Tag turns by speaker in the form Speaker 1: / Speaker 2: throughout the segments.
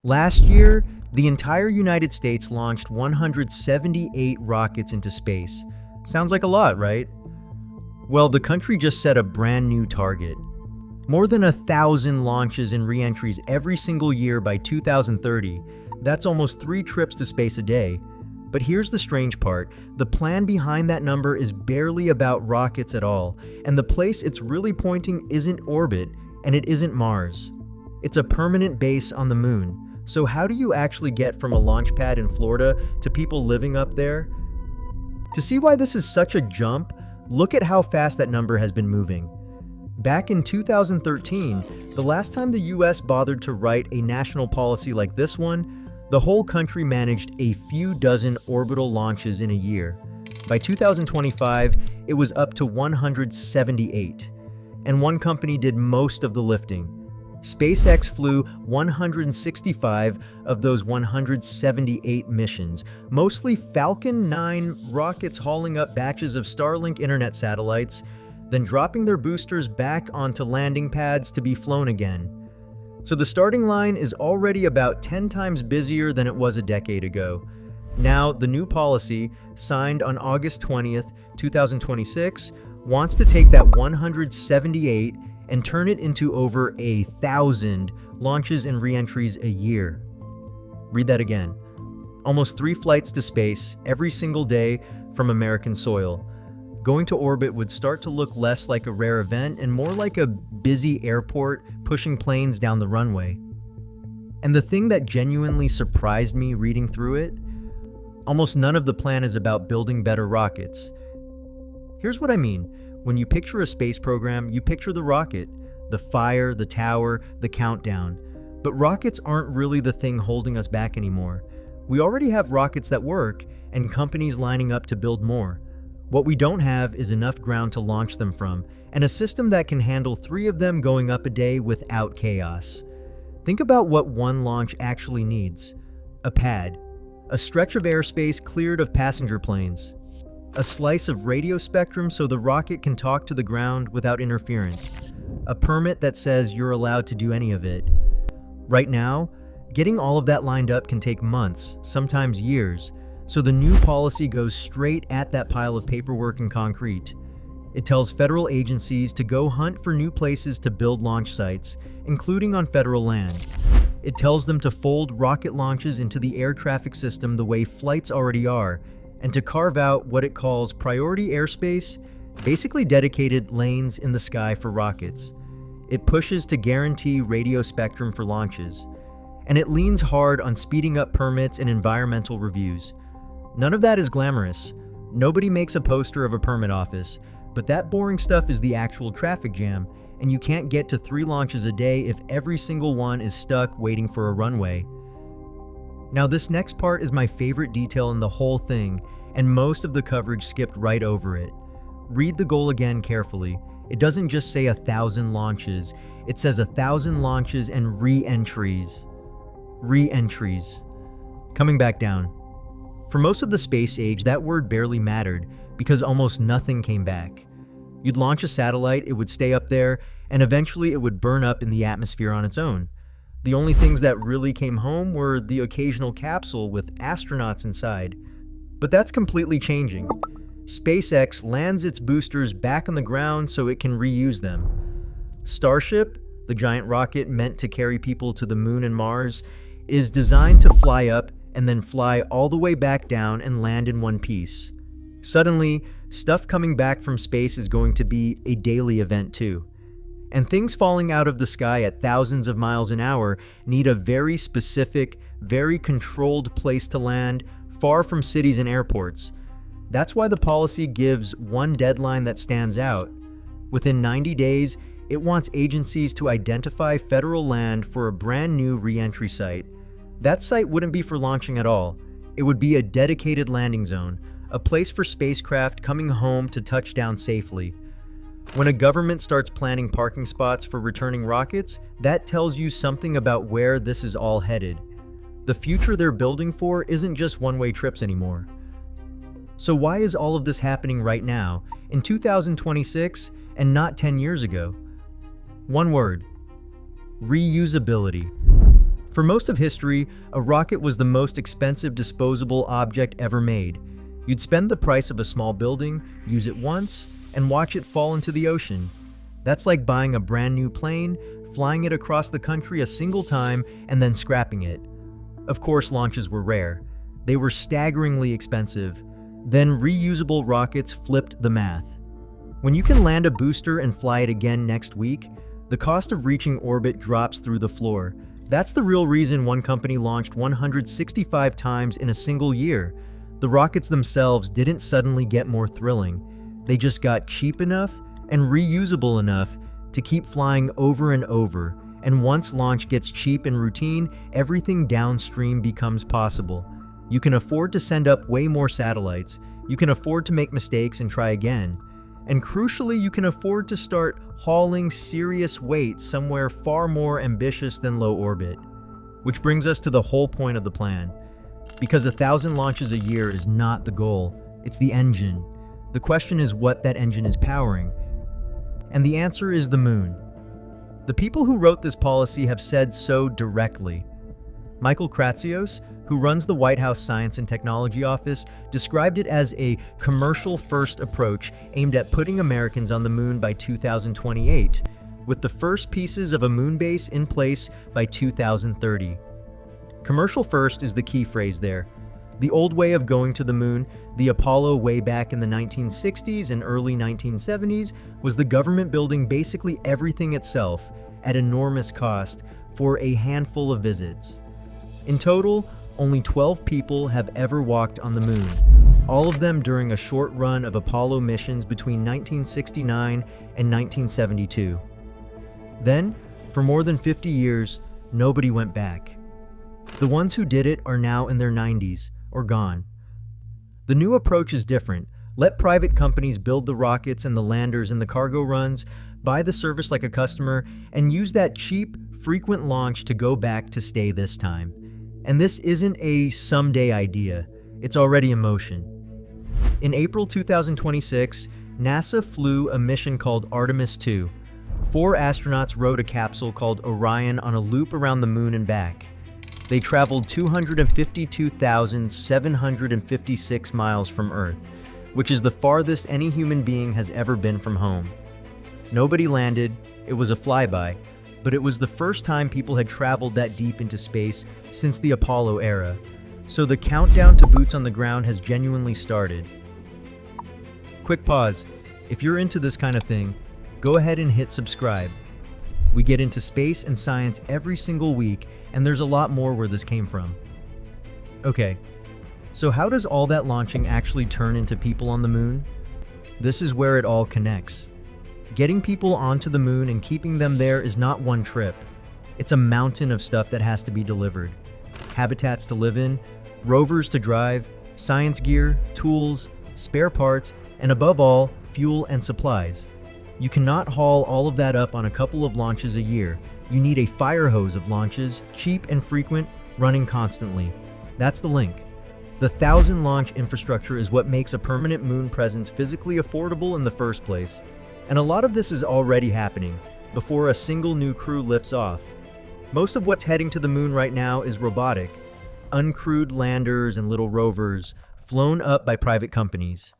Speaker 1: Last year, the entire United States launched 178 rockets into space. Sounds like a lot, right? Well, the country just set a brand new target. More than 1,000 launches and reentries every single year by 2030. That's almost 3 trips to space a day. But here's the strange part. The plan behind that number is barely about rockets at all, and the place it's really pointing isn't orbit, and it isn't Mars. It's a permanent base on the moon. So how do you actually get from a launch pad in Florida to people living up there? To see why this is such a jump, look at how fast that number has been moving. Back in 2013, the last time the US bothered to write a national policy like this one, the whole country managed a few dozen orbital launches in a year. By 2025, it was up to 178, and one company did most of the lifting. SpaceX flew 165 of those 178 missions, mostly Falcon 9 rockets hauling up batches of Starlink internet satellites, then dropping their boosters back onto landing pads to be flown again. So the starting line is already about 10 times busier than it was a decade ago. Now, the new policy, signed on August 20th, 2026, wants to take that 178 and turn it into over 1,000 launches and reentries a year. Read that again. Almost 3 flights to space every single day from American soil. Going to orbit would start to look less like a rare event and more like a busy airport pushing planes down the runway. And the thing that genuinely surprised me reading through it, almost none of the plan is about building better rockets. Here's what I mean. When you picture a space program, you picture the rocket, the fire, the tower, the countdown. But rockets aren't really the thing holding us back anymore. We already have rockets that work, and companies lining up to build more. What we don't have is enough ground to launch them from, and a system that can handle 3 of them going up a day without chaos. Think about what one launch actually needs. A pad, a stretch of airspace cleared of passenger planes, a slice of radio spectrum so the rocket can talk to the ground without interference, a permit that says you're allowed to do any of it. Right now, getting all of that lined up can take months, sometimes years, so the new policy goes straight at that pile of paperwork and concrete. It tells federal agencies to go hunt for new places to build launch sites, including on federal land. It tells them to fold rocket launches into the air traffic system the way flights already are, and to carve out what it calls priority airspace, basically dedicated lanes in the sky for rockets. It pushes to guarantee radio spectrum for launches, and it leans hard on speeding up permits and environmental reviews. None of that is glamorous. Nobody makes a poster of a permit office, but that boring stuff is the actual traffic jam, and you can't get to 3 launches a day if every single one is stuck waiting for a runway. Now, this next part is my favorite detail in the whole thing, and most of the coverage skipped right over it. Read the goal again carefully. It doesn't just say 1,000 launches, it says 1,000 launches and re-entries. Re-entries. Coming back down. For most of the space age, that word barely mattered because almost nothing came back. You'd launch a satellite, it would stay up there, and eventually it would burn up in the atmosphere on its own. The only things that really came home were the occasional capsule with astronauts inside. But that's completely changing. SpaceX lands its boosters back on the ground so it can reuse them. Starship, the giant rocket meant to carry people to the moon and Mars, is designed to fly up and then fly all the way back down and land in one piece. Suddenly, stuff coming back from space is going to be a daily event too. And things falling out of the sky at thousands of miles an hour need a very specific, very controlled place to land, far from cities and airports. That's why the policy gives one deadline that stands out. Within 90 days, it wants agencies to identify federal land for a brand new re-entry site. That site wouldn't be for launching at all. It would be a dedicated landing zone, a place for spacecraft coming home to touch down safely. When a government starts planning parking spots for returning rockets, that tells you something about where this is all headed. The future they're building for isn't just one-way trips anymore. So why is all of this happening right now, in 2026, and not 10 years ago? One word: reusability. For most of history, a rocket was the most expensive disposable object ever made. You'd spend the price of a small building, use it once, and watch it fall into the ocean. That's like buying a brand new plane, flying it across the country a single time, and then scrapping it. Of course, launches were rare. They were staggeringly expensive. Then reusable rockets flipped the math. When you can land a booster and fly it again next week, the cost of reaching orbit drops through the floor. That's the real reason one company launched 165 times in a single year. The rockets themselves didn't suddenly get more thrilling. They just got cheap enough and reusable enough to keep flying over and over. And once launch gets cheap and routine, everything downstream becomes possible. You can afford to send up way more satellites. You can afford to make mistakes and try again. And crucially, you can afford to start hauling serious weight somewhere far more ambitious than low orbit. Which brings us to the whole point of the plan. Because 1,000 launches a year is not the goal, it's the engine. The question is what that engine is powering. And the answer is the moon. The people who wrote this policy have said so directly. Michael Kratsios, who runs the White House Science and Technology Office, described it as a commercial-first approach aimed at putting Americans on the moon by 2028, with the first pieces of a moon base in place by 2030. Commercial first is the key phrase there. The old way of going to the moon, the Apollo way back in the 1960s and early 1970s, was the government building basically everything itself at enormous cost for a handful of visits. In total, only 12 people have ever walked on the moon, all of them during a short run of Apollo missions between 1969 and 1972. Then, for more than 50 years, nobody went back. The ones who did it are now in their 90s, or gone. The new approach is different. Let private companies build the rockets and the landers and the cargo runs, buy the service like a customer, and use that cheap, frequent launch to go back to stay this time. And this isn't a someday idea, it's already in motion. In April 2026, NASA flew a mission called Artemis 2. 4 astronauts rode a capsule called Orion on a loop around the moon and back. They traveled 252,756 miles from Earth, which is the farthest any human being has ever been from home. Nobody landed, it was a flyby, but it was the first time people had traveled that deep into space since the Apollo era, so the countdown to boots on the ground has genuinely started. Quick pause. If you're into this kind of thing, go ahead and hit subscribe. We get into space and science every single week, and there's a lot more where this came from. Okay, so how does all that launching actually turn into people on the moon? This is where it all connects. Getting people onto the moon and keeping them there is not one trip. It's a mountain of stuff that has to be delivered. Habitats to live in, rovers to drive, science gear, tools, spare parts, and above all, fuel and supplies. You cannot haul all of that up on a couple of launches a year. You need a fire hose of launches, cheap and frequent, running constantly. That's the link. The 1,000 launch infrastructure is what makes a permanent moon presence physically affordable in the first place. And a lot of this is already happening, before a single new crew lifts off. Most of what's heading to the moon right now is robotic, uncrewed landers and little rovers, flown up by private companies.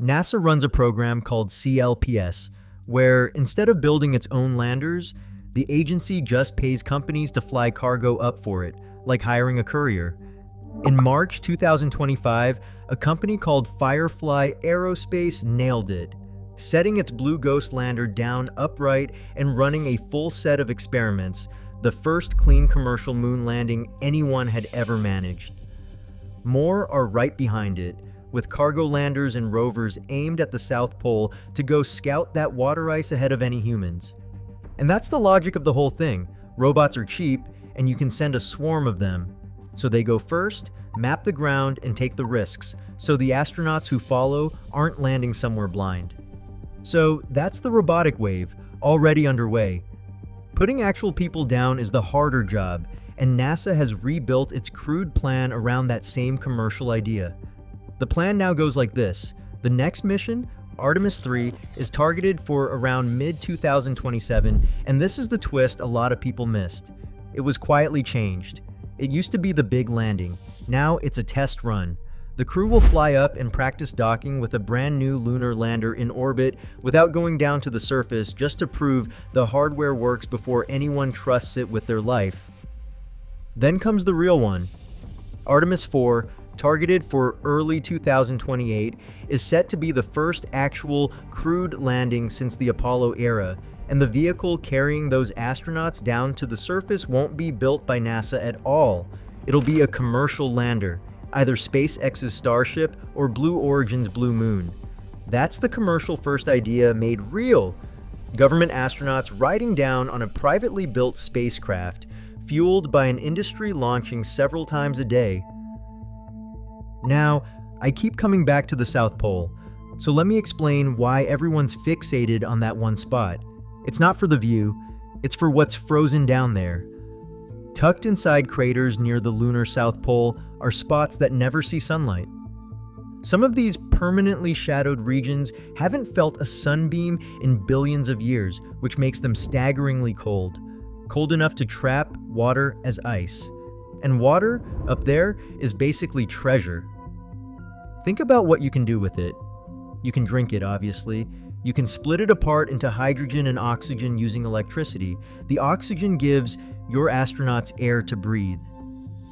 Speaker 1: NASA runs a program called CLPS, where instead of building its own landers, the agency just pays companies to fly cargo up for it, like hiring a courier. In March 2025, a company called Firefly Aerospace nailed it, setting its Blue Ghost lander down upright and running a full set of experiments, the first clean commercial moon landing anyone had ever managed. More are right behind it, with cargo landers and rovers aimed at the South Pole to go scout that water ice ahead of any humans. And that's the logic of the whole thing. Robots are cheap, and you can send a swarm of them. So they go first, map the ground, and take the risks, so the astronauts who follow aren't landing somewhere blind. So that's the robotic wave, already underway. Putting actual people down is the harder job, and NASA has rebuilt its crude plan around that same commercial idea. The plan now goes like this. The next mission, Artemis 3, is targeted for around mid-2027, and this is the twist a lot of people missed. it was quietly changed. It used to be the big landing. Now it's a test run. The crew will fly up and practice docking with a brand new lunar lander in orbit without going down to the surface, just to prove the hardware works before anyone trusts it with their life. Then comes the real one. Artemis 4, targeted for early 2028, is set to be the first actual crewed landing since the Apollo era, and the vehicle carrying those astronauts down to the surface won't be built by NASA at all. It'll be a commercial lander, either SpaceX's Starship or Blue Origin's Blue Moon. That's the commercial first idea made real. Government astronauts riding down on a privately built spacecraft, fueled by an industry launching several times a day. Now, I keep coming back to the South Pole, so let me explain why everyone's fixated on that one spot. It's not for the view, it's for what's frozen down there. Tucked inside craters near the lunar South Pole are spots that never see sunlight. Some of these permanently shadowed regions haven't felt a sunbeam in billions of years, which makes them staggeringly cold. Cold enough to trap water as ice. And water, up there, is basically treasure. Think about what you can do with it. You can drink it, obviously. You can split it apart into hydrogen and oxygen using electricity. The oxygen gives your astronauts air to breathe.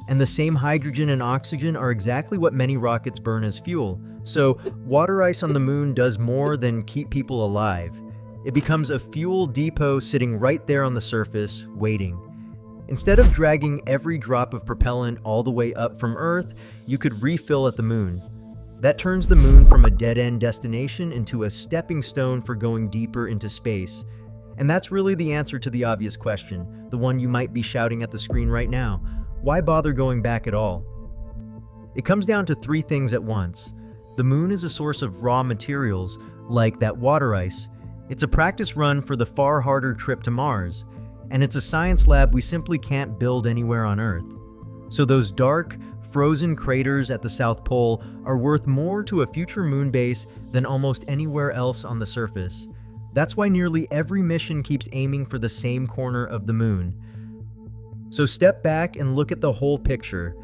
Speaker 1: And the same hydrogen and oxygen are exactly what many rockets burn as fuel. So, water ice on the moon does more than keep people alive. It becomes a fuel depot sitting right there on the surface, waiting. Instead of dragging every drop of propellant all the way up from Earth, you could refill at the moon. That turns the moon from a dead-end destination into a stepping stone for going deeper into space. And that's really the answer to the obvious question, the one you might be shouting at the screen right now. Why bother going back at all? It comes down to three things at once. The moon is a source of raw materials, like that water ice. It's a practice run for the far harder trip to Mars. And it's a science lab we simply can't build anywhere on Earth. So those dark, frozen craters at the South Pole are worth more to a future moon base than almost anywhere else on the surface. That's why nearly every mission keeps aiming for the same corner of the moon. So step back and look at the whole picture.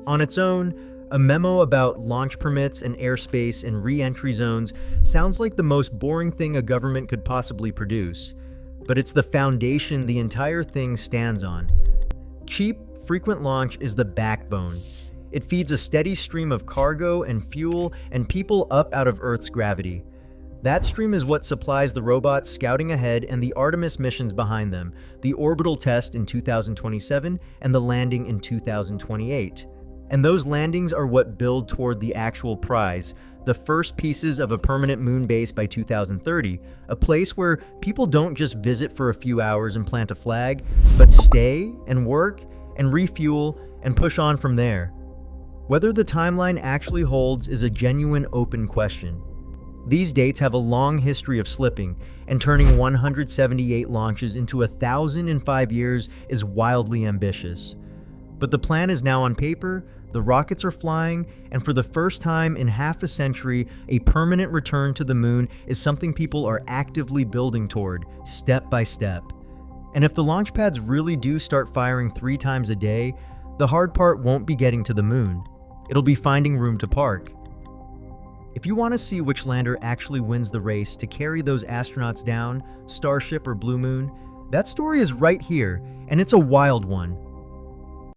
Speaker 1: On its own, a memo about launch permits and airspace and re-entry zones sounds like the most boring thing a government could possibly produce. But it's the foundation the entire thing stands on. Cheap, frequent launch is the backbone. It feeds a steady stream of cargo and fuel and people up out of Earth's gravity. That stream is what supplies the robots scouting ahead and the Artemis missions behind them, the orbital test in 2027 and the landing in 2028. And those landings are what build toward the actual prize, the first pieces of a permanent moon base by 2030, a place where people don't just visit for a few hours and plant a flag, but stay and work and refuel and push on from there. Whether the timeline actually holds is a genuine open question. These dates have a long history of slipping, and turning 178 launches into 1,000 in 5 years is wildly ambitious. But the plan is now on paper, the rockets are flying, and for the first time in half a century, a permanent return to the moon is something people are actively building toward, step by step. And if the launch pads really do start firing 3 times a day, the hard part won't be getting to the moon. It'll be finding room to park. If you want to see which lander actually wins the race to carry those astronauts down, Starship or Blue Moon, that story is right here, and it's a wild one.